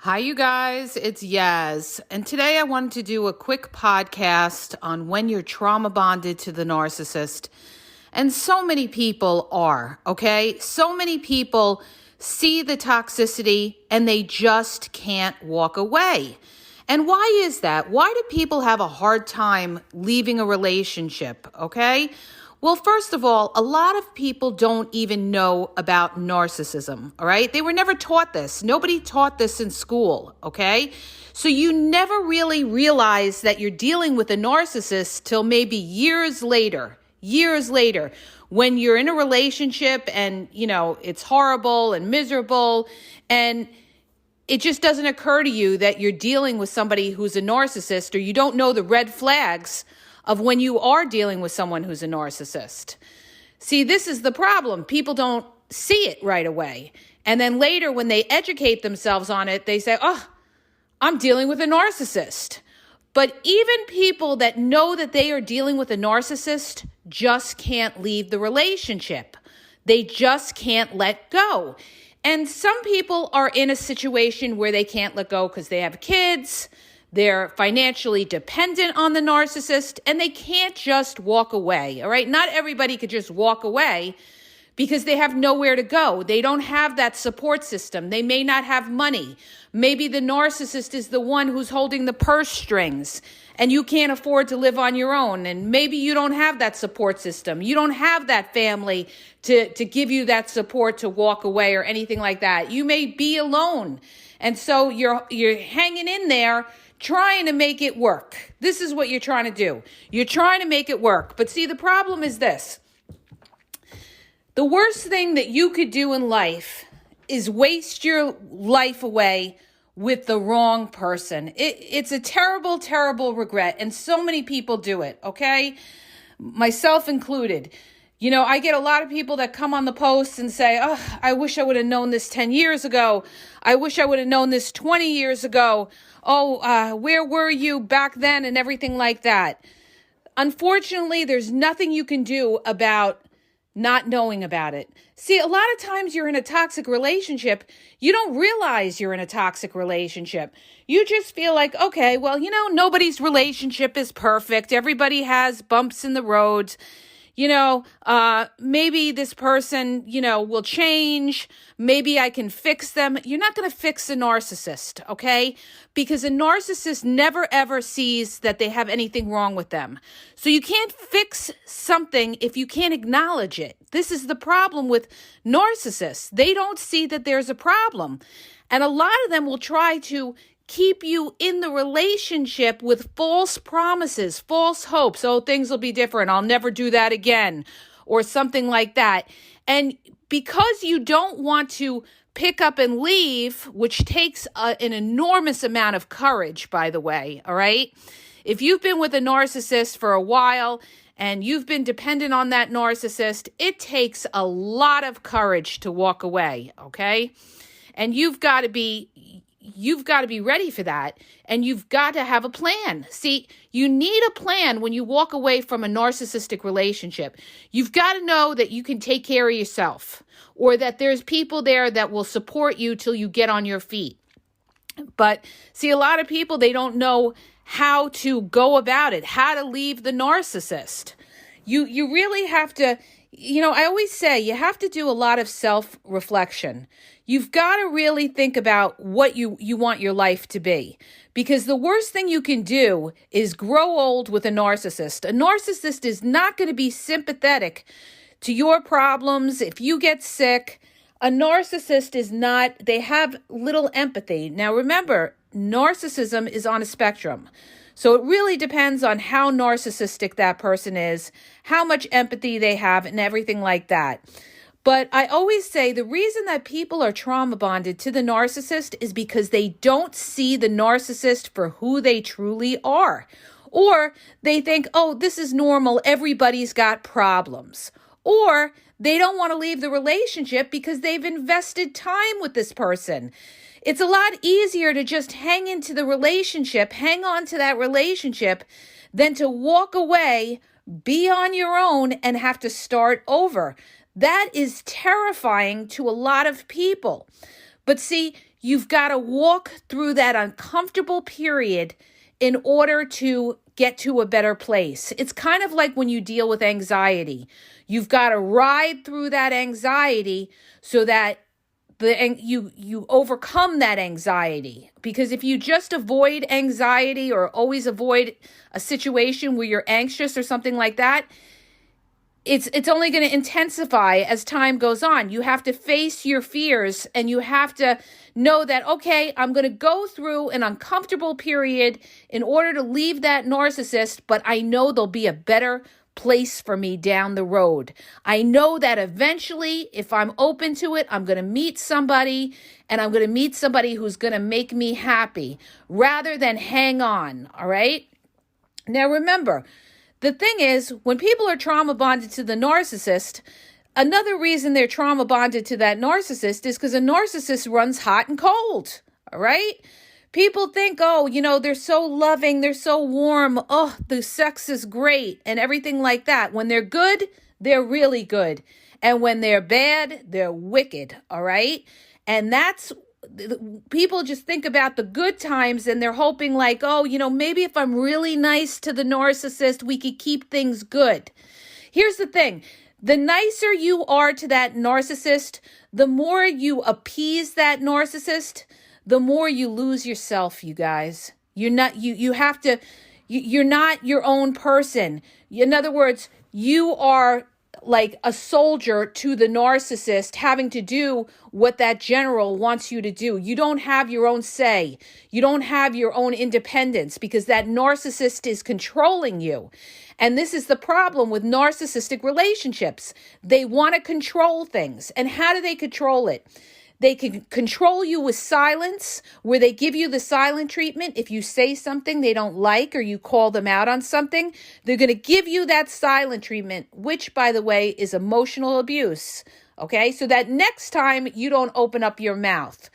Hi, you guys. It's Yaz. And today I wanted to do a quick podcast on when you're trauma bonded to the narcissist. And so many people are, okay? So many people see the toxicity and they just can't walk away. And why is that? Why do people have a hard time leaving a relationship, okay? Well, first of all, a lot of people don't even know about narcissism, all right? They were never taught this. Nobody taught this in school, okay? So you never really realize that you're dealing with a narcissist till maybe years later, when you're in a relationship and, it's horrible and miserable, and it just doesn't occur to you that you're dealing with somebody who's a narcissist, or you don't know the red flags of when you are dealing with someone who's a narcissist. See, this is the problem. People don't see it right away. And then later, when they educate themselves on it, they say, oh, I'm dealing with a narcissist. But even people that know that they are dealing with a narcissist just can't leave the relationship. They just can't let go. And some people are in a situation where they can't let go because they have kids, they're financially dependent on the narcissist, and they can't just walk away, all right? Not everybody could just walk away because they have nowhere to go. They don't have that support system. They may not have money. Maybe the narcissist is the one who's holding the purse strings, and you can't afford to live on your own. And maybe you don't have that support system. You don't have that family to give you that support to walk away or anything like that. You may be alone. And so you're hanging in there, trying to make it work. This is what you're trying to do. You're trying to make it work. But see, the problem is this. The worst thing that you could do in life is waste your life away with the wrong person. It's a terrible, terrible regret. And so many people do it, okay? Myself included. I get a lot of people that come on the posts and say, oh, I wish I would have known this 10 years ago. I wish I would have known this 20 years ago. Oh, where were you back then and everything like that? Unfortunately, there's nothing you can do about not knowing about it. See, a lot of times you're in a toxic relationship, you don't realize you're in a toxic relationship. You just feel like, okay, well, nobody's relationship is perfect. Everybody has bumps in the road. Maybe this person, will change. Maybe I can fix them. You're not going to fix a narcissist, okay? Because a narcissist never, ever sees that they have anything wrong with them. So you can't fix something if you can't acknowledge it. This is the problem with narcissists. They don't see that there's a problem. And a lot of them will try to keep you in the relationship with false promises, false hopes. Oh, things will be different. I'll never do that again, or something like that. And because you don't want to pick up and leave, which takes an enormous amount of courage, by the way, all right? If you've been with a narcissist for a while and you've been dependent on that narcissist, it takes a lot of courage to walk away, okay? And you've got to be ready for that, and you've got to have a plan. See, you need a plan when you walk away from a narcissistic relationship. You've got to know that you can take care of yourself, or that there's people there that will support you till you get on your feet. But see, a lot of people, they don't know how to go about it, how to leave the narcissist. You really have to, I always say you have to do a lot of self-reflection. You've got to really think about what you want your life to be. Because the worst thing you can do is grow old with a narcissist. A narcissist is not going to be sympathetic to your problems. If you get sick, a narcissist is not, they have little empathy. Now remember, narcissism is on a spectrum. So it really depends on how narcissistic that person is, how much empathy they have, and everything like that. But I always say the reason that people are trauma bonded to the narcissist is because they don't see the narcissist for who they truly are. Or they think, oh, this is normal. Everybody's got problems. Or they don't want to leave the relationship because they've invested time with this person. It's a lot easier to just hang on to that relationship, than to walk away, be on your own, and have to start over. That is terrifying to a lot of people. But see, you've got to walk through that uncomfortable period in order to get to a better place. It's kind of like when you deal with anxiety. You've got to ride through that anxiety so that you overcome that anxiety. Because if you just avoid anxiety or always avoid a situation where you're anxious or something like that, it's only going to intensify as time goes on. You have to face your fears, and you have to know that, okay, I'm going to go through an uncomfortable period in order to leave that narcissist, but I know there'll be a better place for me down the road. I know that eventually, if I'm open to it, I'm going to meet somebody, and I'm going to meet somebody who's going to make me happy rather than hang on. All right. Now, remember, the thing is, when people are trauma bonded to the narcissist, another reason they're trauma bonded to that narcissist is because a narcissist runs hot and cold. All right. People think, oh, they're so loving, they're so warm, oh, the sex is great and everything like that. When they're good, they're really good. And when they're bad, they're wicked, all right? And that's, people just think about the good times and they're hoping like, oh, maybe if I'm really nice to the narcissist, we could keep things good. Here's the thing. The nicer you are to that narcissist, the more you appease that narcissist, the more you lose yourself, you guys. You're not your own person. In other words, you are like a soldier to the narcissist, having to do what that general wants you to do. You don't have your own say. You don't have your own independence because that narcissist is controlling you. And this is the problem with narcissistic relationships. They want to control things. And how do they control it? They can control you with silence, where they give you the silent treatment. If you say something they don't like or you call them out on something, they're going to give you that silent treatment, which, by the way, is emotional abuse. Okay, so that next time you don't open up your mouth.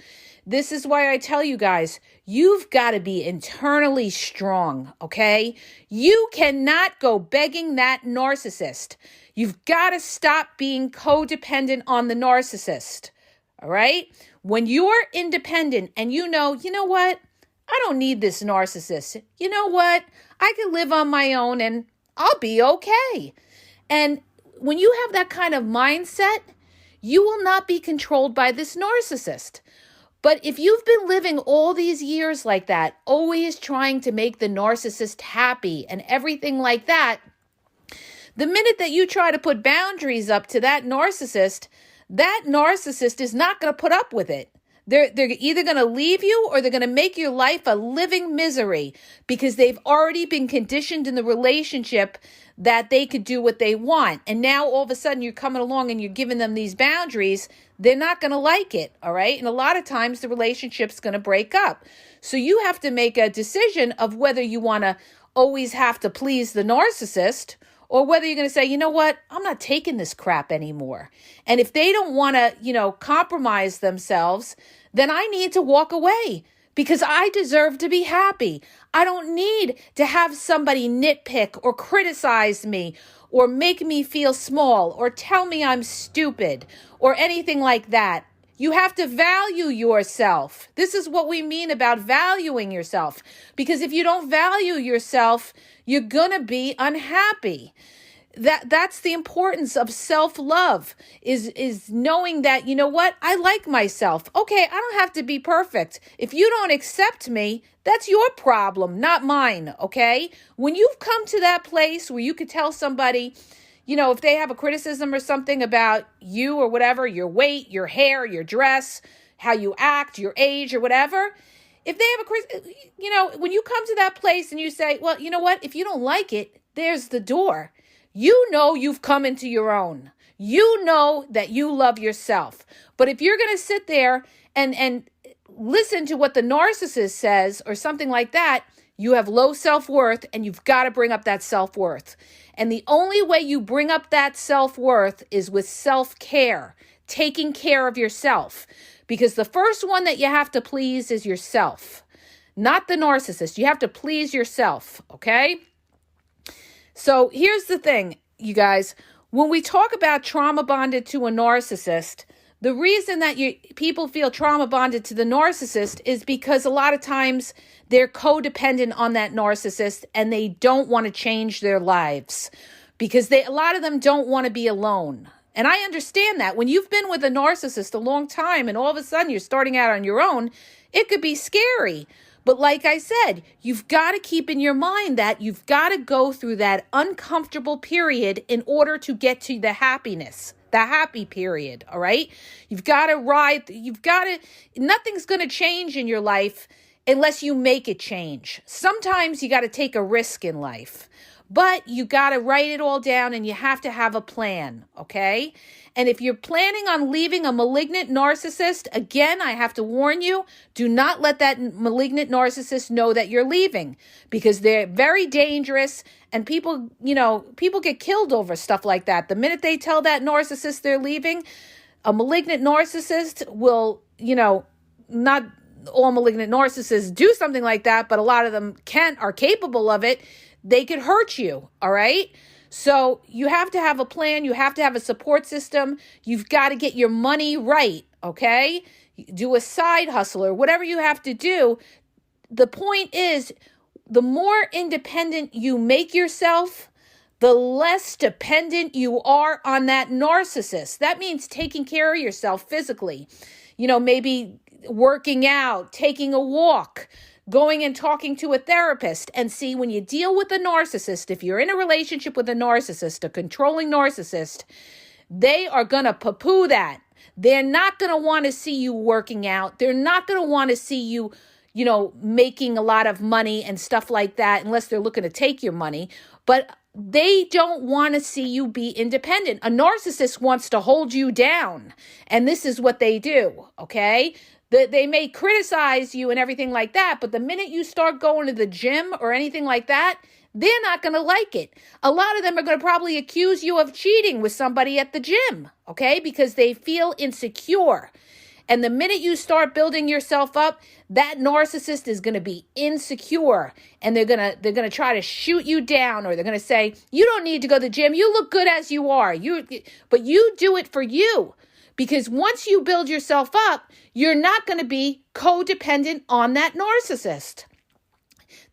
This is why I tell you guys, you've got to be internally strong, okay? You cannot go begging that narcissist. You've got to stop being codependent on the narcissist. All right. When you're independent and you know what? I don't need this narcissist. You know what? I can live on my own and I'll be okay. And when you have that kind of mindset, you will not be controlled by this narcissist. But if you've been living all these years like that, always trying to make the narcissist happy and everything like that, the minute that you try to put boundaries up to that narcissist is not going to put up with it. They're either going to leave you or they're going to make your life a living misery because they've already been conditioned in the relationship that they could do what they want. And now all of a sudden you're coming along and you're giving them these boundaries. They're not going to like it. All right. And a lot of times the relationship's going to break up. So you have to make a decision of whether you want to always have to please the narcissist, or whether you're going to say, you know what, I'm not taking this crap anymore. And if they don't want to, compromise themselves, then I need to walk away because I deserve to be happy. I don't need to have somebody nitpick or criticize me or make me feel small or tell me I'm stupid or anything like that. You have to value yourself. This is what we mean about valuing yourself. Because if you don't value yourself, you're going to be unhappy. That's the importance of self-love, is knowing that, you know what, I like myself. Okay, I don't have to be perfect. If you don't accept me, that's your problem, not mine, okay? When you've come to that place where you could tell somebody, if they have a criticism or something about you or whatever, your weight, your hair, your dress, how you act, your age or whatever, if they have when you come to that place and you say, well, you know what, if you don't like it, there's the door. You know you've come into your own. You know that you love yourself. But if you're going to sit there and listen to what the narcissist says or something like that, you have low self-worth and you've got to bring up that self-worth. And the only way you bring up that self-worth is with self-care, taking care of yourself. Because the first one that you have to please is yourself, not the narcissist. You have to please yourself, okay? So here's the thing, you guys. When we talk about trauma bonded to a narcissist, The reason that people feel trauma bonded to the narcissist is because a lot of times they're codependent on that narcissist and they don't want to change their lives because a lot of them don't want to be alone. And I understand that. When you've been with a narcissist a long time and all of a sudden you're starting out on your own, it could be scary. But like I said, you've got to keep in your mind that you've got to go through that uncomfortable period in order to get to the happiness, the happy period, all right? You've got to nothing's going to change in your life unless you make it change. Sometimes you got to take a risk in life, but you got to write it all down and you have to have a plan, okay? And if you're planning on leaving a malignant narcissist, again, I have to warn you, do not let that malignant narcissist know that you're leaving because they're very dangerous and people get killed over stuff like that. The minute they tell that narcissist they're leaving, a malignant narcissist will, not all malignant narcissists do something like that, but a lot of them are capable of it. They could hurt you, all right? So you have to have a plan. You have to have a support system. You've got to get your money right, okay? Do a side hustle or whatever you have to do. The point is, the more independent you make yourself, the less dependent you are on that narcissist. That means taking care of yourself physically. Maybe working out, taking a walk, going and talking to a therapist. And see, when you deal with a narcissist, if you're in a relationship with a narcissist, a controlling narcissist, they are going to poo-poo that. They're not going to want to see you working out. They're not going to want to see you, making a lot of money and stuff like that, unless they're looking to take your money. But they don't want to see you be independent. A narcissist wants to hold you down. And this is what they do, okay? They may criticize you and everything like that, but the minute you start going to the gym or anything like that, they're not going to like it. A lot of them are going to probably accuse you of cheating with somebody at the gym, okay? Because they feel insecure. And the minute you start building yourself up, that narcissist is going to be insecure and they're going to try to shoot you down, or they're going to say, you don't need to go to the gym. You look good as you are. But you do it for you. Because once you build yourself up, you're not going to be codependent on that narcissist.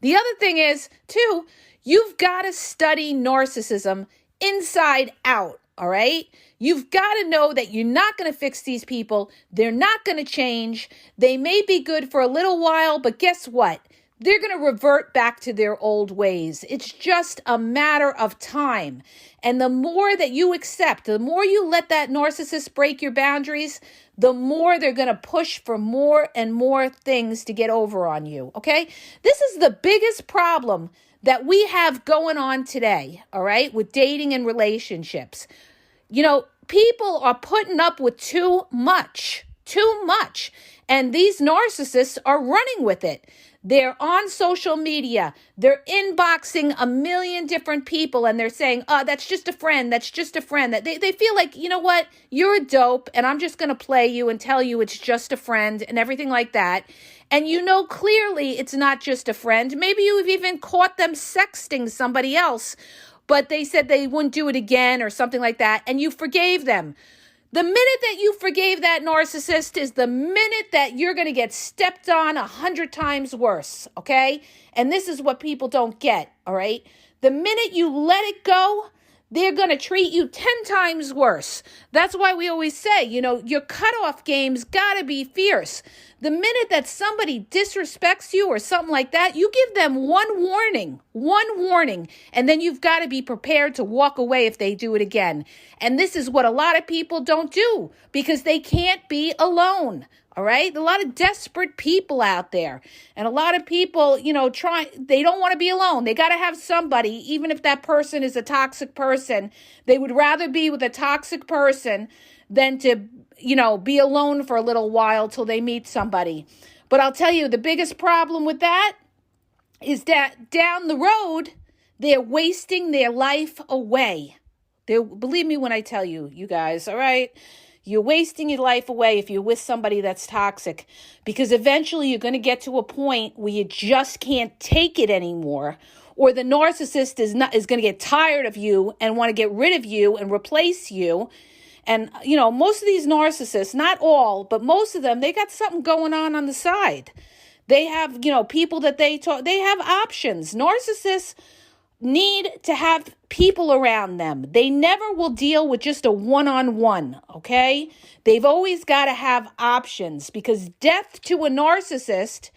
The other thing is, too, you've got to study narcissism inside out, all right? You've got to know that you're not going to fix these people. They're not going to change. They may be good for a little while, but guess what? They're going to revert back to their old ways. It's just a matter of time. And the more that you accept, the more you let that narcissist break your boundaries, the more they're going to push for more and more things to get over on you, okay? This is the biggest problem that we have going on today, all right, with dating and relationships. People are putting up with too much, and these narcissists are running with it. They're on social media. They're inboxing a million different people and they're saying, oh, that's just a friend. That's just a friend. That they feel like, you know what? You're a dope and I'm just going to play you and tell you it's just a friend and everything like that. And clearly it's not just a friend. Maybe you've even caught them sexting somebody else, but they said they wouldn't do it again or something like that. And you forgave them. The minute that you forgave that narcissist is the minute that you're going to get stepped on 100 times worse, okay? And this is what people don't get, all right? The minute you let it go, they're going to treat you 10 times worse. That's why we always say, your cutoff game's got to be fierce. The minute that somebody disrespects you or something like that, you give them one warning, and then you've got to be prepared to walk away if they do it again. And this is what a lot of people don't do because they can't be alone. All right. A lot of desperate people out there, and a lot of people, they don't want to be alone. They got to have somebody, even if that person is a toxic person. They would rather be with a toxic person than to, be alone for a little while till they meet somebody. But I'll tell you, the biggest problem with that is that down the road, they're wasting their life away. Believe me when I tell you, you guys, all right? You're wasting your life away if you're with somebody that's toxic, because eventually you're going to get to a point where you just can't take it anymore, or the narcissist is going to get tired of you and want to get rid of you and replace you. And, most of these narcissists, not all, but most of them, they got something going on the side. They have, people that they have options. Narcissists need to have people around them. They never will deal with just a one-on-one, okay? They've always got to have options, because death to a narcissist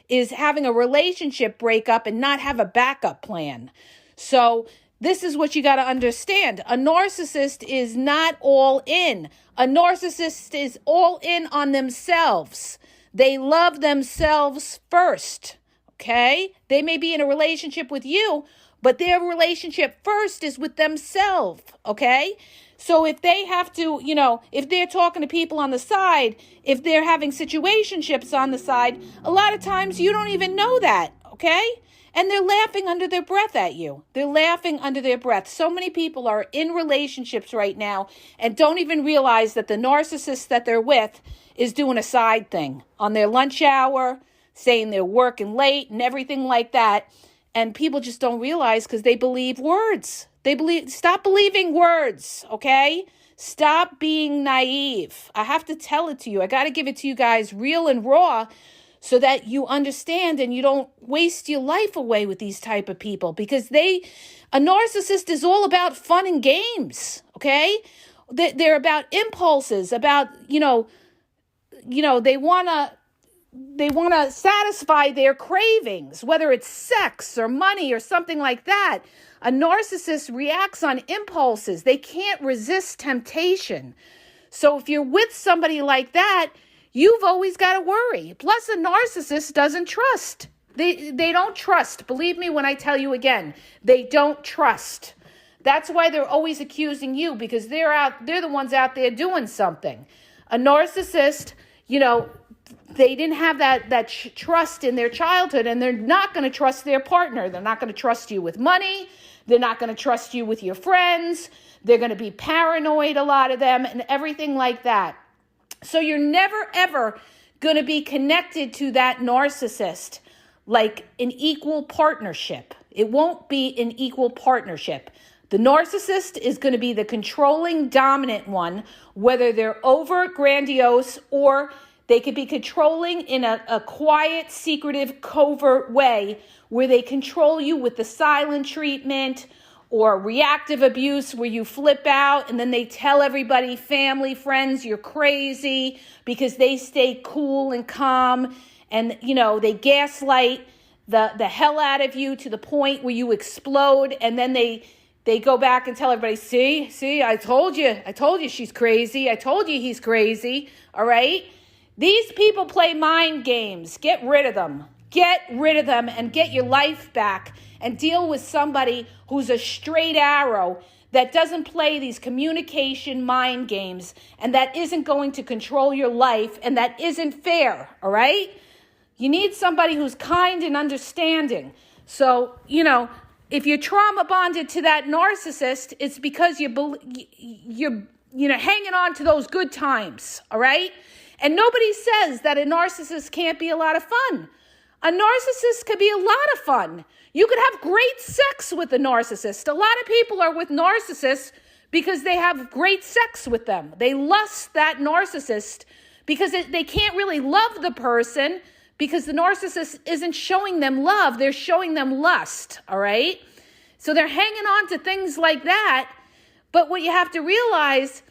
is having a relationship breakup and not have a backup plan. So this is what you got to understand. A narcissist is not all in. A narcissist is all in on themselves. They love themselves first, okay? They may be in a relationship with you, but their relationship first is with themselves, okay? So if they have to, if they're talking to people on the side, if they're having situationships on the side, a lot of times you don't even know that, okay? And they're laughing under their breath at you. They're laughing under their breath. So many people are in relationships right now and don't even realize that the narcissist that they're with is doing a side thing on their lunch hour, saying they're working late and everything like that. And people just don't realize because they believe words. Stop believing words, okay? Stop being naive. I have to tell it to you. I got to give it to you guys real and raw so that you understand and you don't waste your life away with these type of people, because a narcissist is all about fun and games, okay? They're about impulses, about, they want to satisfy their cravings, whether it's sex or money or something like that. A narcissist reacts on impulses. They can't resist temptation. So if you're with somebody like that, you've always got to worry. Plus, a narcissist doesn't trust. They don't trust. Believe me when I tell you again, they don't trust. That's why they're always accusing you, because they're the ones out there doing something. A narcissist, they didn't have that trust in their childhood, and they're not going to trust their partner. They're not going to trust you with money. They're not going to trust you with your friends. They're going to be paranoid, a lot of them, and everything like that. So you're never, ever going to be connected to that narcissist like an equal partnership. It won't be an equal partnership. The narcissist is going to be the controlling, dominant one, whether they're over grandiose or they could be controlling in a quiet, secretive, covert way where they control you with the silent treatment or reactive abuse where you flip out and then they tell everybody, family, friends, you're crazy, because they stay cool and calm, and, they gaslight the hell out of you to the point where you explode, and then they go back and tell everybody, see, I told you she's crazy. I told you he's crazy, all right? These people play mind games. Get rid of them. Get rid of them and get your life back and deal with somebody who's a straight arrow that doesn't play these communication mind games and that isn't going to control your life and that isn't fair, all right? You need somebody who's kind and understanding. So, if you're trauma bonded to that narcissist, it's because you're hanging on to those good times, all right? And nobody says that a narcissist can't be a lot of fun. A narcissist could be a lot of fun. You could have great sex with a narcissist. A lot of people are with narcissists because they have great sex with them. They lust that narcissist because they can't really love the person because the narcissist isn't showing them love. They're showing them lust, all right? So they're hanging on to things like that. But what you have to realize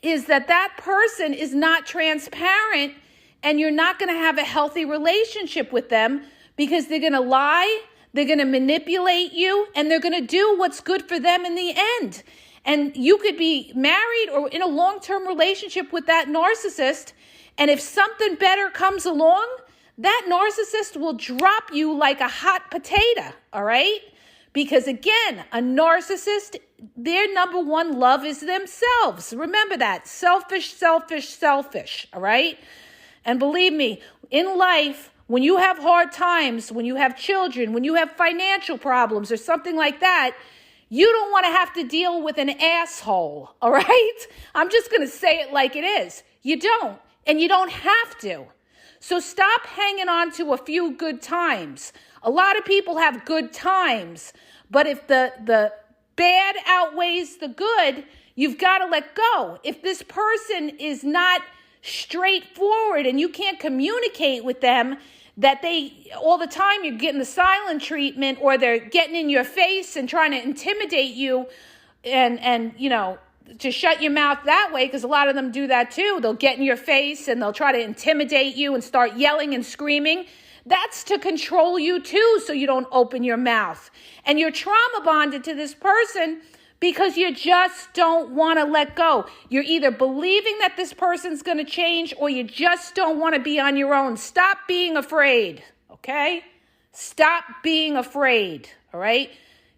is that person is not transparent, and you're not going to have a healthy relationship with them because they're going to lie, they're going to manipulate you, and they're going to do what's good for them in the end. And you could be married or in a long-term relationship with that narcissist, and if something better comes along, that narcissist will drop you like a hot potato, all right? Because again, a narcissist, their number one love is themselves. Remember that. Selfish, selfish, selfish, all right? And believe me, in life, when you have hard times, when you have children, when you have financial problems or something like that, you don't want to have to deal with an asshole, all right? I'm just going to say it like it is. You don't, and you don't have to. So stop hanging on to a few good times. A lot of people have good times, but if the bad outweighs the good, You've got to let go. If this person is not straightforward and you can't communicate with them, that they all the time you're getting the silent treatment, or they're getting in your face and trying to intimidate you and to shut your mouth that way, because a lot of them do that too. They'll get in your face and they'll try to intimidate you and start yelling and screaming. That's to control you too, so you don't open your mouth. And you're trauma bonded to this person because you just don't want to let go. You're either believing that this person's going to change, or you just don't want to be on your own. Stop being afraid, okay? Stop being afraid, all right?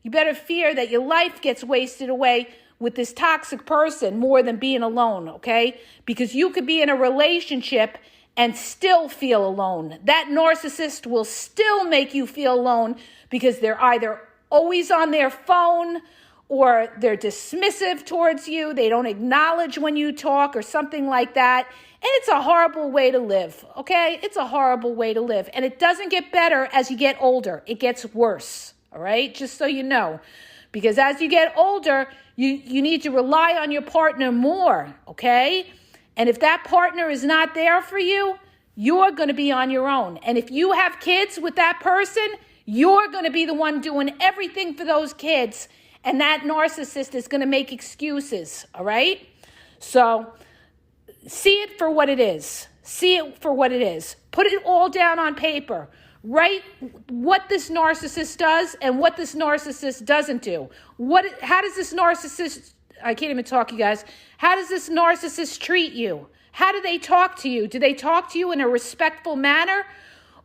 You better fear that your life gets wasted away with this toxic person more than being alone, okay? Because you could be in a relationship and still feel alone. That narcissist will still make you feel alone because they're either always on their phone, or they're dismissive towards you. They don't acknowledge when you talk or something like that. And it's a horrible way to live, okay? It's a horrible way to live. And it doesn't get better as you get older. It gets worse, all right? Just so you know. Because as you get older, you need to rely on your partner more, okay? And if that partner is not there for you, you're going to be on your own. And if you have kids with that person, you're going to be the one doing everything for those kids. And that narcissist is going to make excuses, all right? So see it for what it is. See it for what it is. Put it all down on paper. Write what this narcissist does and what this narcissist doesn't do. How does this narcissist, I can't even talk, you guys. How does this narcissist treat you? How do they talk to you? Do they talk to you in a respectful manner?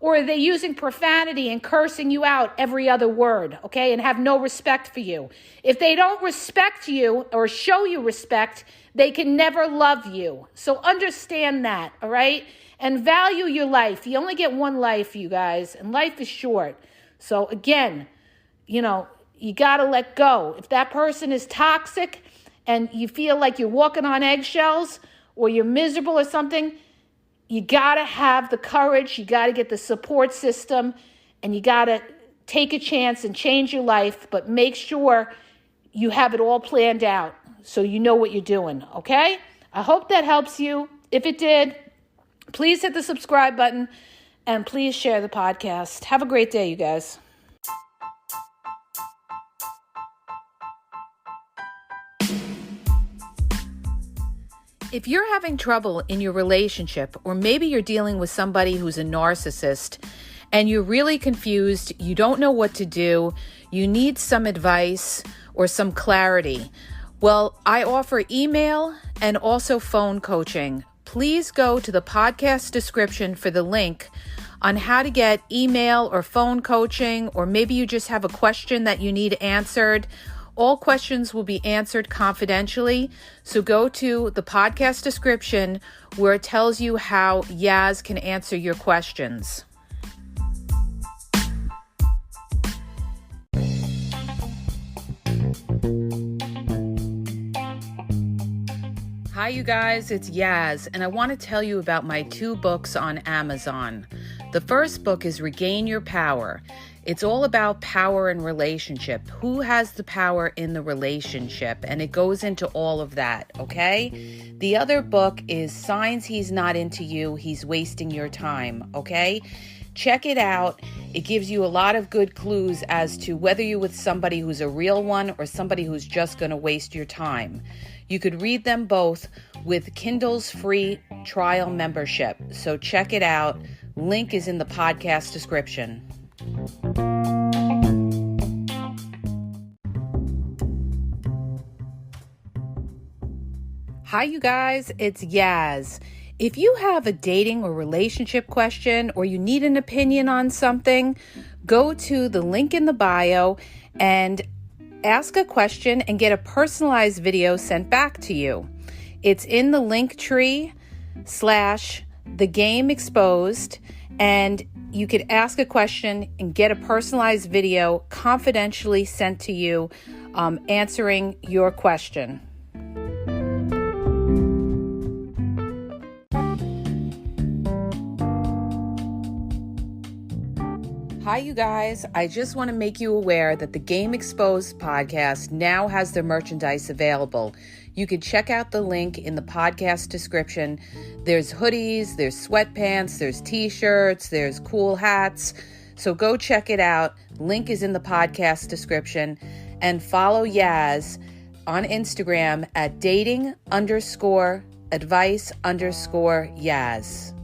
Or are they using profanity and cursing you out every other word, okay, and have no respect for you? If they don't respect you or show you respect, they can never love you. So understand that, all right? And value your life. You only get one life, you guys, and life is short. So again, you got to let go. If that person is toxic and you feel like you're walking on eggshells or you're miserable or something, you got to have the courage, you got to get the support system, and you got to take a chance and change your life, but make sure you have it all planned out so you know what you're doing, okay? I hope that helps you. If it did, please hit the subscribe button and please share the podcast. Have a great day, you guys. If you're having trouble in your relationship, or maybe you're dealing with somebody who's a narcissist and you're really confused, you don't know what to do, you need some advice or some clarity, well, I offer email and also phone coaching. Please go to the podcast description for the link on how to get email or phone coaching, or maybe you just have a question that you need answered. All questions will be answered confidentially, so go to the podcast description where it tells you how Yaz can answer your questions. Hi, you guys, it's Yaz, and I want to tell you about my 2 books on Amazon. The first book is Regain Your Power. It's all about power and relationship. Who has the power in the relationship? And it goes into all of that, okay? The other book is Signs He's Not Into You, He's Wasting Your Time, okay? Check it out. It gives you a lot of good clues as to whether you're with somebody who's a real one or somebody who's just going to waste your time. You could read them both with Kindle's free trial membership. So check it out. Link is in the podcast description. Hi, you guys, it's Yaz. If you have a dating or relationship question, or you need an opinion on something, go to the link in the bio and ask a question and get a personalized video sent back to you. It's in the Linktree/TheGameExposed, and you could ask a question and get a personalized video confidentially sent to you, answering your question. Hi, you guys. I just want to make you aware that the Game Exposed podcast now has their merchandise available. You can check out the link in the podcast description. There's hoodies, there's sweatpants, there's t-shirts, there's cool hats. So go check it out. Link is in the podcast description. And follow Yaz on Instagram at dating_advice_Yaz.